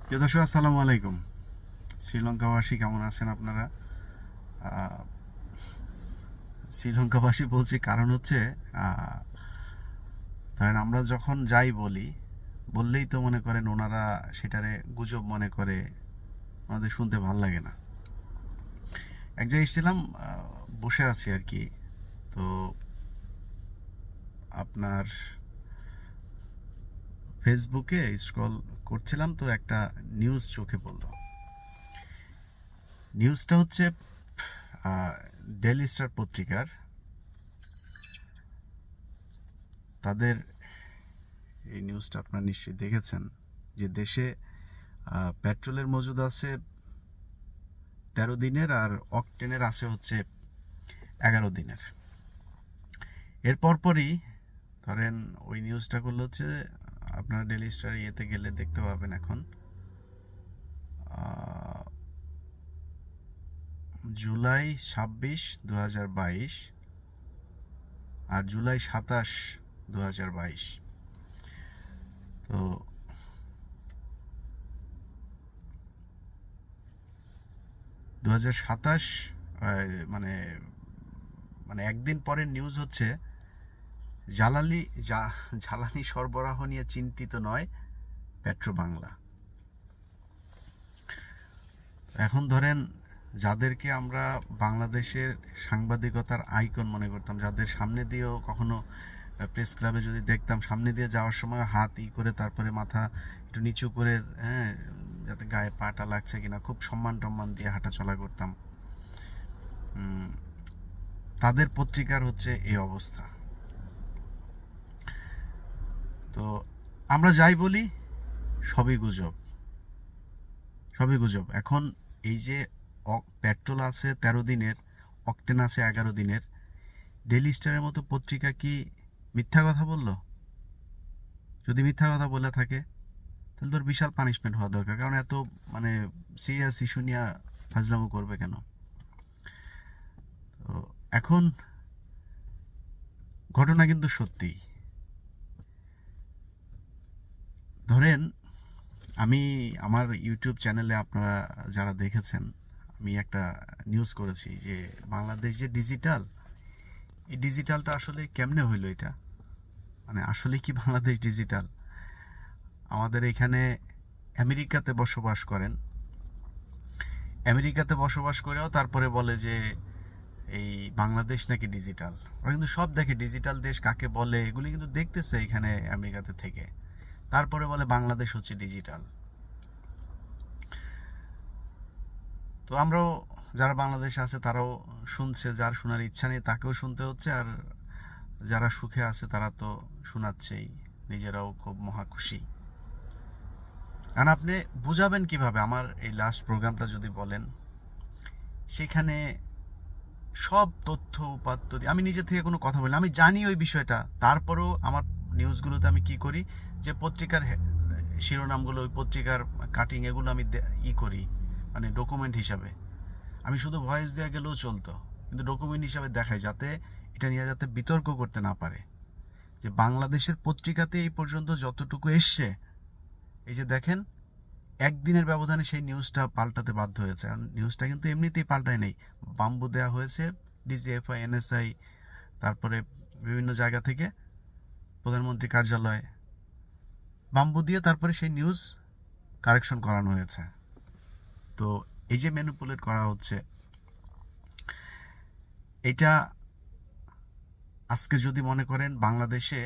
প্রিয় দর্শক, আসসালামু আলাইকুম। শ্রীলঙ্কাবাসী কেমন আছেন আপনারা? আহ, শ্রীলঙ্কাবাসী বলছি কারণ হচ্ছে আহ, ধরেন আমরা যখন যাই বললেই তো মনে করেন ওনারা সেটারে গুজব মনে করে, ওনাদের শুনতে ভাল লাগে না। এক জায়গায় এসেছিলাম, বসে আছি আর কি। তো আপনার ফেসবুকে স্ক্রল করছিলাম, তো একটা নিউজ চোখে পড়লো। নিউজটা হচ্ছে ডেইলি স্টার পত্রিকার, তাদের এই নিউজটা আপনারা নিশ্চয়ই দেখেছেন যে দেশে পেট্রোলের মজুদ আছে 13 দিনের, আর অকটেনের আছে হচ্ছে 11 দিনের। এর পরপরই ধরেন ওই নিউজটা করলো হচ্ছে, আপনারা ডেলি স্টার ইয়েতে গেলে দেখতে পাবেন এখন জুলাই 26, 2022 আর জুলাই 27, 2022। তো 2027 মানে মানে একদিন পরের নিউজ হচ্ছে, জ্বালানি জ্বালানি সরবরাহ নিয়ে চিন্তিত নয় পেট্রো বাংলা। এখন ধরেন যাদেরকে আমরা বাংলাদেশের সাংবাদিকতার আইকন মনে করতাম, যাদের সামনে দিয়েও কখনো প্রেস ক্লাবে যদি দেখতাম, সামনে দিয়ে যাওয়ার সময় হাত করে তারপরে মাথা একটু নিচু করে, হ্যাঁ, যাতে গায়ে পাটা লাগছে কিনা, খুব সম্মান টম্মান দিয়ে হাঁটা চলা করতাম, তাদের পত্রিকার হচ্ছে এই অবস্থা। তো আমরা যাই বলি সবই গুজব, সবই গুজব। এখন এই যে পেট্রোল আছে 13 দিনের, অকটেন আছে 11 দিনের, ডেইলি স্টারের মতো পত্রিকা কি মিথ্যা কথা বললো? যদি মিথ্যা কথা বলে থাকে তাহলে তোর বিশাল পানিশমেন্ট হওয়া দরকার, কারণ এত মানে সিরিয়াস ইস্যু নিয়ে ফাজলামো করবে কেন? তো এখন ঘটনা কিন্তু সত্যি। ধরেন আমি আমার ইউটিউব চ্যানেলে আপনারা যারা দেখেছেন, আমি একটা নিউজ করেছি যে বাংলাদেশ যে ডিজিটাল, এই ডিজিটালটা আসলে কেমনে হইলো এটা, মানে আসলে কি বাংলাদেশ ডিজিটাল? আমাদের এখানে আমেরিকাতে বসবাস করেন, আমেরিকাতে বসবাস করেও তারপরে বলে যে এই বাংলাদেশ নাকি ডিজিটাল। ওরা কিন্তু সব দেখে ডিজিটাল দেশ কাকে বলে, এগুলি কিন্তু দেখতেছে এখানে আমেরিকাতে থেকে, তারপরে বলে বাংলাদেশ হচ্ছে ডিজিটাল। তো আমরাও, যারা বাংলাদেশে আছে তারাও শুনছে, যার শোনার ইচ্ছা নেই তাকেও শুনতে হচ্ছে, আর যারা সুখে আছে তারা তো শোনাচ্ছেই, নিজেরাও খুব মহা খুশি। কারণ আপনি বুঝাবেন কিভাবে? আমার এই লাস্ট প্রোগ্রামটা যদি বলেন, সেখানে সব তথ্য উপাত্ত দিয়ে আমি নিজে থেকে কোনো কথা বলি, আমি জানি ওই বিষয়টা, তারপরেও আমার নিউজগুলোতে আমি কি করি, যে পত্রিকার শিরোনামগুলো, ওই পত্রিকার কাটিং, এগুলো আমি করি, মানে ডকুমেন্ট হিসাবে। আমি শুধু ভয়েস দেওয়া গেলেও চলতো, কিন্তু ডকুমেন্ট হিসাবে দেখাই, যাতে এটা নিয়ে যাতে বিতর্ক করতে না পারে। যে বাংলাদেশের পত্রিকাতে এই পর্যন্ত যতটুকু এসছে, এই যে দেখেন, একদিনের ব্যবধানে সেই নিউজটা পাল্টাতে বাধ্য হয়েছে। কারণ নিউজটা কিন্তু এমনিতেই পাল্টায় নেই, বাম্বু দেওয়া হয়েছে, ডিজিএফআই, এনএসআই, তারপরে বিভিন্ন জায়গা থেকে, প্রধানমন্ত্রী কার্যালয়, বাম্বু দিয়ে তারপরে সেই নিউজ কারেকশন করানো হয়েছে। তো এই যে ম্যানিপুলেট করা হচ্ছে, এটা আজকে যদি মনে করেন বাংলাদেশে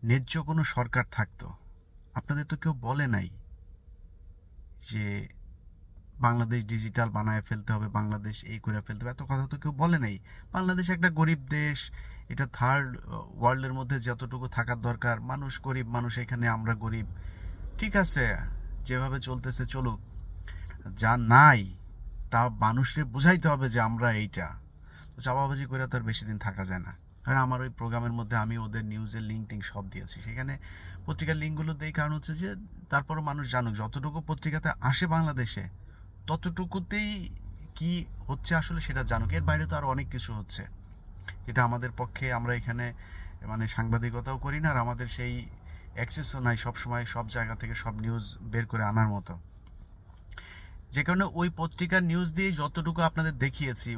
ন্যায্য কোনো সরকার থাকতো, আপনাদের তো কেউ বলে নাই যে বাংলাদেশ ডিজিটাল বানায় ফেলতে হবে, বাংলাদেশ এই করে ফেলতে হবে, এত কথা তো কেউ বলে নাই। বাংলাদেশ একটা গরিব দেশ, এটা থার্ড ওয়ার্ল্ডের মধ্যে যতটুকু থাকার দরকার, মানুষ গরিব মানুষ, এখানে আমরা গরিব, ঠিক আছে, যেভাবে চলতেছে চলুক। যা নাই তা মানুষকে বুঝাইতে হবে যে আমরা এইটা। তো চাপাবাজি করে তো আর বেশি দিন থাকা যায় না। কারণ আমার ওই প্রোগ্রামের মধ্যে আমি ওদের নিউজের লিঙ্ক টিঙ্ক সব দিয়েছি, সেখানে পত্রিকার লিঙ্কগুলো দেই, কারণ হচ্ছে যে তারপরও মানুষ জানুক, যতটুকু পত্রিকাতে আসে বাংলাদেশে ততটুকুতেই কি হচ্ছে আসলে সেটা জানুক। এর বাইরে তো আরও অনেক কিছু হচ্ছে, যেটা আমাদের পক্ষে, আমরা এখানে মানে সাংবাদিকতাও করি না, আর আমাদের সেই অ্যাক্সেসও নাই সবসময় সব জায়গা থেকে সব নিউজ বের করে আনার মতো। যে কারণে ওই পত্রিকার নিউজ দিয়ে যতটুকু আপনাদের দেখিয়েছি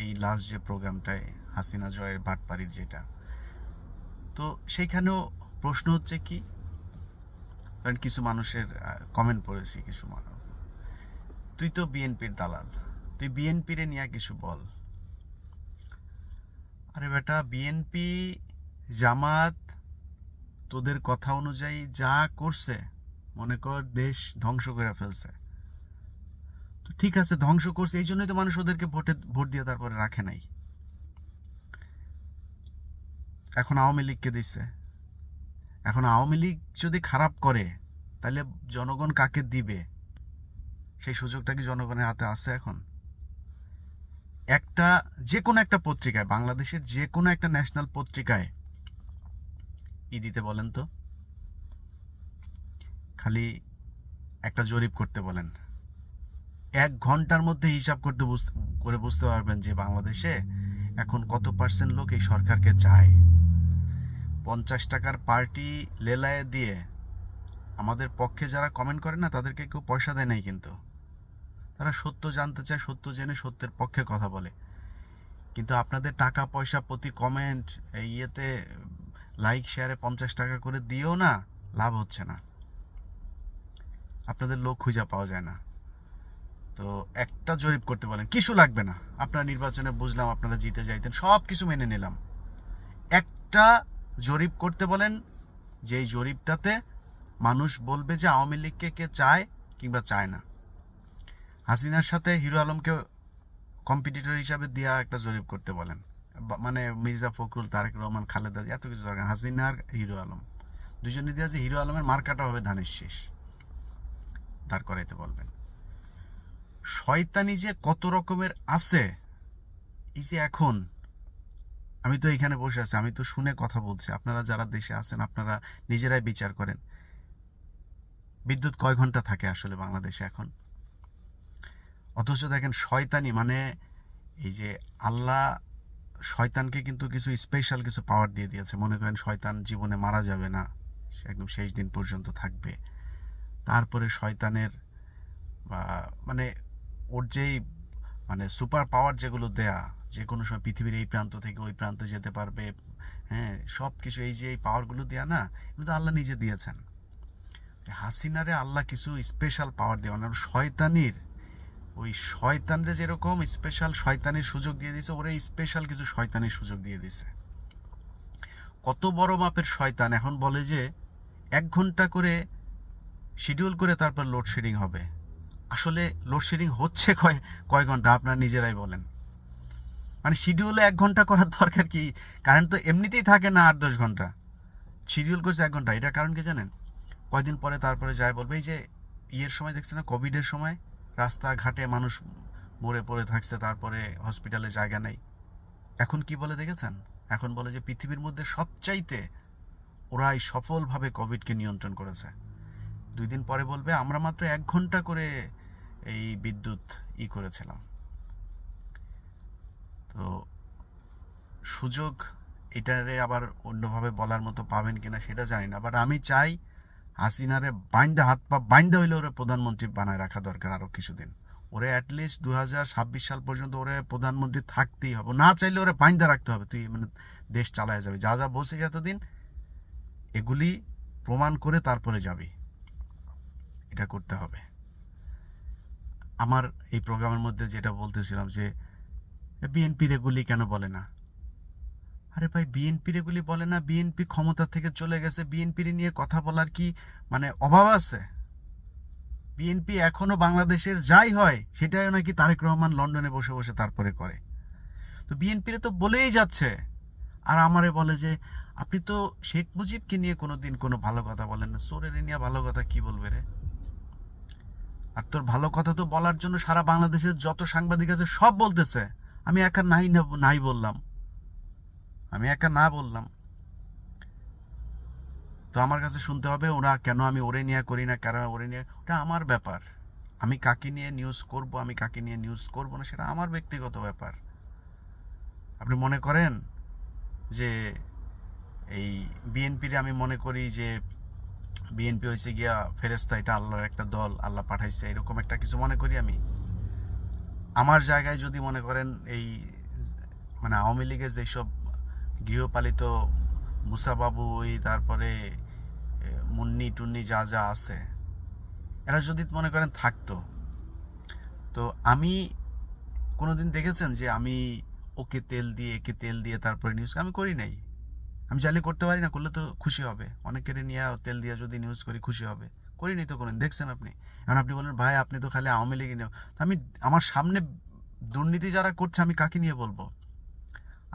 এই লাস্ট যে প্রোগ্রামটায় হাসিনা জয়ের বাটপাড়ির যেটা, তো সেইখানেও প্রশ্ন হচ্ছে কি, কারণ কিছু মানুষের কমেন্ট পড়েছি, কিছু মানুষ, তুই তো বিএনপির দালাল, তুই বিএনপিরে নিয়ে কিছু বল। আরে বেটা, বিএনপি জামাত তোদের কথা অনুযায়ী যা করছে, মনে কর দেশ ধ্বংস করে ফেলছে, তো ঠিক আছে ধ্বংস করছে, এই জন্যই তো মানুষ ওদেরকে ভোট দিয়ে তারপরে রাখে নাই। এখন আওয়ামী লীগকে দিচ্ছে। এখন আওয়ামী লীগ যদি খারাপ করে তাহলে জনগণ কাকে দিবে, সেই সুযোগটা কি জনগণের হাতে আছে? এখন একটা যে কোনো একটা পত্রিকায়, বাংলাদেশের যে কোনো একটা ন্যাশনাল পত্রিকায় দিতে বলেন তো, খালি একটা জরিপ করতে বলেন, 1 ঘন্টার মধ্যে হিসাব করে বুঝতে পারবেন যে বাংলাদেশে এখন কত % লোক এই সরকারকে চায়। 50 টাকার পার্টি লেলায় দিয়ে আমাদের পক্ষে যারা কমেন্ট করে না, তাদেরকে কেউ পয়সা দেয় নাই, কিন্তু তারা সত্য জানতে চায়, সত্য জেনে সত্যের পক্ষে কথা বলে। কিন্তু আপনাদের টাকা পয়সা প্রতি কমেন্ট ইয়েতে লাইক শেয়ারে 50 টাকা করে দিয়েও না লাভ হচ্ছে না, আপনাদের লোক খুঁজে পাওয়া যায় না। তো একটা জরিপ করতে বলেন, কিছু লাগবে না, আপনার নির্বাচনে বুঝলাম আপনারা জিতে যাইতেন, সব কিছু মেনে নিলাম। একটা জরিপ করতে বলেন, যেই জরিপটাতে মানুষ বলবে যে আওয়ামী লীগকে কে চায় কিংবা চায় না। হাসিনার সাথে হিরো আলমকে কম্পিটিটর হিসাবে দেওয়া একটা জরিপ করতে বলেন, মানে মির্জা ফখরুল, তারেক রহমান, খালেদা, এত কিছু দরকার, হাসিনা আর হিরো আলম দুজনে দেওয়া, যে হিরো আলমের মার্কাটা হবে ধানের শীষ, দাঁড় করাইতে বলবেন। শয়তানি যে কত রকমের আছে, এই যে এখন আমি তো এখানে বসে আছি, আমি তো শুনে কথা বলছি, আপনারা যারা দেশে আছেন আপনারা নিজেরাই বিচার করেন। বিদ্যুৎ কয় ঘন্টা থাকে আসলে বাংলাদেশে এখন? অথচ দেখেন শয়তানি, মানে এই যে আল্লাহ শয়তানকে কিন্তু কিছু স্পেশাল কিছু পাওয়ার দিয়ে দিয়েছে। মনে করেন শয়তান জীবনে মারা যাবে না, সে একদম শেষ দিন পর্যন্ত থাকবে। তারপরে শয়তানের মানে ওর যেই মানে সুপার পাওয়ার যেগুলো দেয়া, যে কোনো সময় পৃথিবীর এই প্রান্ত থেকে ওই প্রান্তে যেতে পারবে, হ্যাঁ, সব কিছু, এই যে এই পাওয়ারগুলো দেয়া না, এগুলো তো আল্লাহ নিজে দিয়েছেন। হাসিনারে আল্লাহ কিছু স্পেশাল পাওয়ার দেওয়া, মানে শয়তানির ওই শয়তানরে যেরকম স্পেশাল শয়তানির সুযোগ দিয়ে দিয়েছে, ওরে স্পেশাল কিছু শয়তানির সুযোগ দিয়ে দিছে। কত বড় মাপের শয়তান! এখন বলে যে 1 ঘন্টা করে শিডিউল করে তারপর লোডশেডিং হবে। আসলে লোডশেডিং হচ্ছে কয় ঘন্টা আপনারা নিজেরাই বলেন। মানে শিডিউলে 1 ঘন্টা করার দরকার কি? কারেন্ট তো এমনিতেই থাকে না 8-10 ঘন্টা, শিডিউল করছে 1 ঘন্টা। এটা কারণ কি জানেন? কয়দিন পরে তারপরে যায় বলবে, এই যে ইয়ের সময় দেখছে না, কোভিডের সময় রাস্তাঘাটে মানুষ মরে পড়ে থাকছে, তারপরে হসপিটালে জায়গা নেই। এখন কি বলে দেখেছেন? এখন বলে যে পৃথিবীর মধ্যে সবচাইতে ওরাই সফলভাবে কোভিডকে নিয়ন্ত্রণ করেছে। 2 দিন পরে বলবে আমরা মাত্র 1 ঘন্টা করে এই বিদ্যুৎ করেছিলাম। তো সুযোগ এটারে আবার অন্যভাবে বলার মতো পাবেন কিনা সেটা জানি না, বাট আমি চাই হাসিনারে বাইন্দা, হাত পা বাইন্দা হইলে ওরে প্রধানমন্ত্রী বানায় রাখা দরকার আরো কিছুদিন। ওরে অ্যাটলিস্ট 2026 সাল পর্যন্ত ওরে প্রধানমন্ত্রী থাকতেই হবে, না চাইলে ওরে বাইন্দা রাখতে হবে। তুই মানে দেশ চালায় যাবে, যা যা বসে এতদিন এগুলি প্রমাণ করে তারপরে যাবি, এটা করতে হবে। আমার এই প্রোগ্রামের মধ্যে যেটা বলতেছিলাম যে বিএনপির এগুলি কেন বলে না? আরে ভাই, বিএনপির এগুলি বলে না, বিএনপি ক্ষমতা থেকে চলে গেছে, বিএনপির নিয়ে কথা বলার কি মানে অভাব আছে? বিএনপি এখনো বাংলাদেশের যাই হয় সেটাই নাকি তারেক রহমান লন্ডনে বসে বসে তারপরে করে। তো বিএনপির তো বলেই যাচ্ছে, আর আমারে বলে যে আপনি তো শেখ মুজিবকে নিয়ে কোনোদিন কোনো ভালো কথা বলেন না। সোরের নিয়ে ভালো কথা কি বলবে রে? আর তোর ভালো কথা তো বলার জন্য সারা বাংলাদেশের যত সাংবাদিক আছে সব বলতেছে, আমি একা নাই বললাম, আমি একা না বললাম। তো আমার কাছে শুনতে হবে ওরা কেন আমি ওরে নিয়ে করি না, কারণ ওরে নিয়ে, ওটা আমার ব্যাপার। আমি কাকে নিয়ে নিউজ করব, আমি কাকে নিয়ে নিউজ করব না, সেটা আমার ব্যক্তিগত ব্যাপার। আপনি মনে করেন যে এই বিএনপির আমি মনে করি যে বিএনপি হয়েছে গিয়া ফেরেস্তা, এটা আল্লাহর একটা দল, আল্লাহ পাঠাইছে, এরকম একটা কিছু মনে করি আমি। আমার জায়গায় যদি মনে করেন এই মানে আওয়ামী লীগের যেসব গৃহপালিত মুসাবাবু, ওই তারপরে মুন্নি টুন্নি যা যা আছে, এরা যদি মনে করেন থাকতো, তো আমি কোনোদিন দেখেছেন যে আমি ওকে তেল দিয়ে একে তেল দিয়ে তারপরে নিউজ আমি করি নাই? আমি চাইলে করতে পারি না, করলে তো খুশি হবে, অনেকের নিয়ে তেল দিয়ে যদি নিউজ করি খুশি হবে, করিনি তো কোনোদিন, দেখছেন আপনি? এখন আপনি বলেন ভাই আপনি তো খালি আওয়ামী লীগ নিয়ে, আমি আমার সামনে দুর্নীতি যারা করছে আমি কাকে নিয়ে বলবো?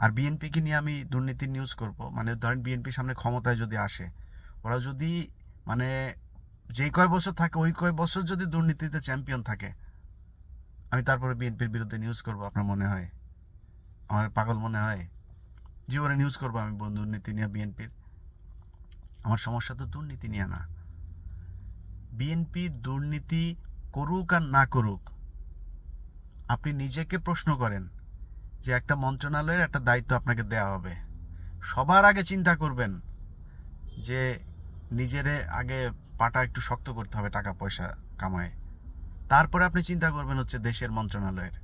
আর বিএনপিকে নিয়ে আমি দুর্নীতির নিউজ করব? মানে ধরেন বিএনপির সামনে ক্ষমতায় যদি আসে, ওরা যদি মানে যেই কয় বছর থাকে ওই কয় বছর যদি দুর্নীতিতে চ্যাম্পিয়ন থাকে, আমি তারপরে বিএনপির বিরুদ্ধে নিউজ করব? আপনার মনে হয় আমার পাগল মনে হয়? জীবনে নিউজ করবো আমি দুর্নীতি নিয়ে বিএনপির? আমার সমস্যা তো দুর্নীতি নিয়ে না। বিএনপি দুর্নীতি করুক আর না করুক, আপনি নিজেকে প্রশ্ন করেন যে একটা মন্ত্রণালয়ের একটা দায়িত্ব আপনাকে দেওয়া হবে, সবার আগে চিন্তা করবেন যে নিজেরে আগে পাটা একটু শক্ত করতে হবে টাকা পয়সা কামায়, তারপরে আপনি চিন্তা করবেন হচ্ছে দেশের মন্ত্রণালয়ের।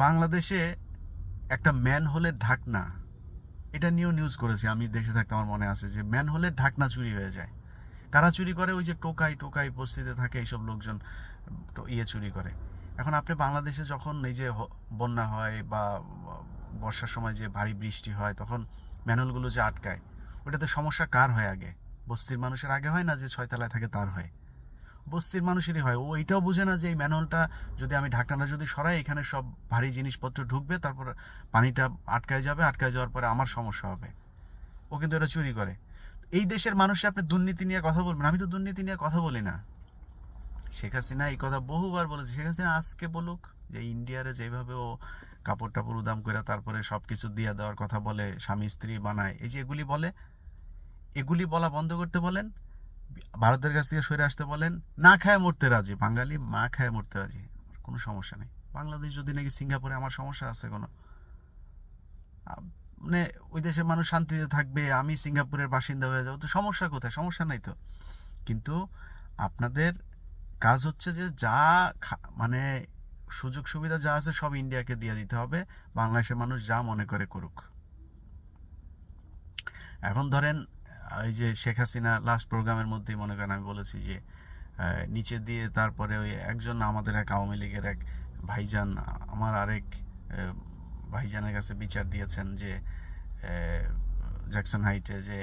বাংলাদেশে একটা ম্যানহোলের ঢাকনা, এটা নিয়েও নিউজ করেছি আমি দেশে থাকতে, আমার মনে আছে যে ম্যানহোলের ঢাকনা চুরি হয়ে যায়। কারা চুরি করে? ওই যে টোকাই টোকাই বস্তিতে থাকে এইসব লোকজন চুরি করে। এখন আপনি বাংলাদেশে যখন এই যে বন্যা হয় বা বর্ষার সময় যে ভারী বৃষ্টি হয়, তখন ম্যানহোলগুলো যে আটকায়, ওটাতে সমস্যা কার হয় আগে? বস্তির মানুষের আগে হয় না? যে ছয়তলায় থাকে তার হয়? বস্তির মানুষেরই হয়। ও এইটাও বুঝে না যে এই ম্যানহোলটা যদি আমি ঢাকনাটা যদি সরাই, এখানে সব ভারী জিনিসপত্র ঢুকবে, তারপর পানিটা আটকায় যাবে, আটকায় যাওয়ার পরে আমার সমস্যা হবে। ও কিন্তু এটা চুরি করে। এই দেশের মানুষের আপনি দুর্নীতি নিয়ে কথা বলবেন? আমি তো দুর্নীতি নিয়ে কথা বলি না। শেখ হাসিনা এই কথা বহুবার বলেছে। শেখ হাসিনা আজকে বলুক যে ইন্ডিয়ারে যেভাবে ও কাপড় টাপড় উদাম করে তারপরে সব কিছু দিয়ে দেওয়ার কথা বলে, স্বামী স্ত্রী বানায়, এই যে এগুলি বলে, এগুলি বলা বন্ধ করতে বলেন, ভারতের কাছ থেকে সরে আসতে বলেন। না খায় মরতে রাজি, বাঙালি মা খায় মরতে রাজি, কোনো সমস্যা নেই। বাংলাদেশ যদি নাকি সিঙ্গাপুরে, আমার সমস্যা আছে কোনো? মানে ওই দেশের মানুষ শান্তিতে থাকবে, আমি সিঙ্গাপুরের বাসিন্দা হয়ে যাবো, তো সমস্যা কোথায়? সমস্যা নাই তো। কিন্তু আপনাদের কাজ হচ্ছে যে যা মানে সুযোগ সুবিধা যা আছে সব ইন্ডিয়াকে দিয়ে দিতে হবে, বাংলাদেশের মানুষ যা মনে করে করুক। এখন ধরেন এই যে শেখ হাসিনা লাস্ট প্রোগ্রামের মধ্যেই মনে করেন আমি বলেছি যে নিচে দিয়ে তারপরে ওই একজন আমাদের এক আওয়ামী লীগের এক ভাইজান আমার আরেক ভাইজানের কাছে বিচার দিয়েছেন যে জ্যাকসন হাইটে যে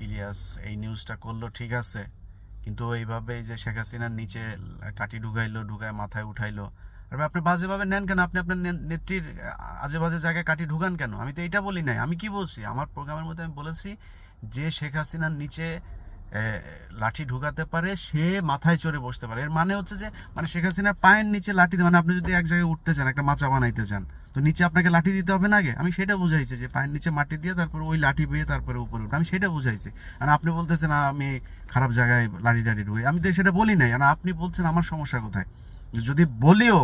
ইলিয়াস এই নিউজটা করলো ঠিক আছে, কিন্তু এইভাবে যে শেখ হাসিনার নিচে কাঠি ঢুকাইলো, ঢুকায় মাথায় উঠাইলো, আর আপনি বাজেভাবে নেন কেন? আপনি আপনার নেত্রীর আজে বাজে জায়গায় কাঠি ঢুকান কেন? আমি তো এইটা বলি নাই। আমি কি বলছি আমার প্রোগ্রামের মধ্যে? আমি বলেছি যে শেখ হাসিনার নিচে লাঠি ঢুকাতে পারে সে মাথায় চড়ে বসতে পারে। এর মানে হচ্ছে যে মানে শেখ হাসিনার পায়ের নিচে লাঠি, মানে আপনি যদি এক জায়গায় উঠতে চান, একটা মাচা বানাইতে চান, তো নিচে আপনাকে লাঠি দিতে হবে না আগে? আমি সেটা বুঝাইছি যে পায়ের নিচে মাটি দিয়ে তারপরে ওই লাঠি বেয়ে তারপরে উপরে উঠে, আমি সেটা বুঝাইছি। আর আপনি বলতেছেন আমি খারাপ জায়গায় লাঠি টাঠি ঢুকে, আমি তো সেটা বলি নাই। আর আপনি বলছেন আমার সমস্যা কোথায়? যদি বলিও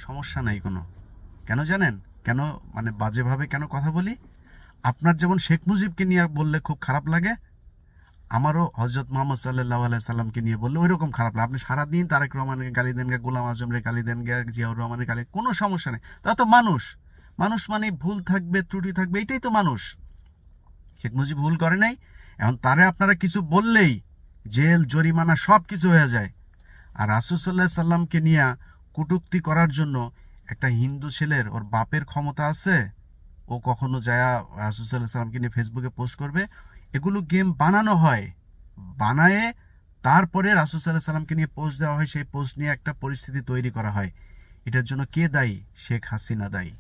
সমস্যা নাই কোনো। কেন জানেন কেন মানে বাজেভাবে কেন কথা বলি? আপনার যেমন শেখ মুজিবকে নিয়ে বললে খুব খারাপ লাগে, আমারও হজরত মোহাম্মদ সাল্লাহ আলাইসাল্লামকে নিয়ে বললে ওই রকম খারাপ লাগে। আপনি সারাদিন তারেক রহমানকে গালি দেন গে, গোলাম আজমরে গালি দেন গে, জিয়াউর রহমানের গালি, কোনো সমস্যা নেই, তা তো মানুষ। মানুষ মানে ভুল থাকবে, ত্রুটি থাকবে, এটাই তো মানুষ। শেখ মুজিব ভুল করে নাই, এখন তারে আপনারা কিছু বললেই জেল জরিমানা সব কিছু হয়ে যায়। আর রাসূল সাল্লাল্লাহু আলাইহি সাল্লামকে নিয়ে কটূক্তি করার জন্য একটা হিন্দু ছেলের ওর বাপের ক্ষমতা আছে? ও কখনো যায় রাসূল সাল্লাল্লাহু আলাইহি সাল্লামকে নিয়ে ফেসবুকে পোস্ট করবে? এগুলো গেম বানানো হয়, বানায়ে তারপরে রাসূল সাল্লাল্লাহু আলাইহি সাল্লামকে নিয়ে পোস্ট দেওয়া হয়, সেই পোস্ট নিয়ে একটা পরিস্থিতি তৈরি করা হয়। এটার জন্য কে দায়ী? শেখ হাসিনা দায়ী।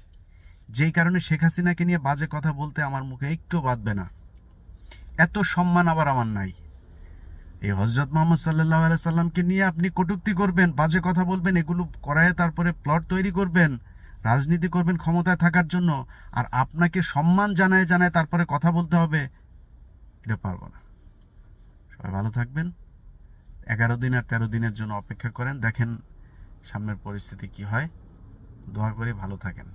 যেই কারণে শেখ হাসিনাকে নিয়ে বাজে কথা বলতে আমার মুখে একটু বাঁধবে না। এত সম্মান আবার আমার নাই। এই হযরত মুহাম্মদ সাল্লাল্লাহু আলাইহি সাল্লামকে নিয়ে আপনি কটূক্তি করবেন, বাজে কথা বলবেন, এগুলো করায় তারপরে প্লট তৈরি করবেন, রাজনীতি করবেন ক্ষমতায় থাকার জন্য, আর আপনাকে সম্মান জানায় জানায় তারপরে কথা বলতে হবে, এটা পারবো না। সবাই ভালো থাকবেন। 11 দিন আর 13 দিনের জন্য অপেক্ষা করেন, দেখেন সামনের পরিস্থিতি কি হয়। দোয়া করি ভালো থাকেন।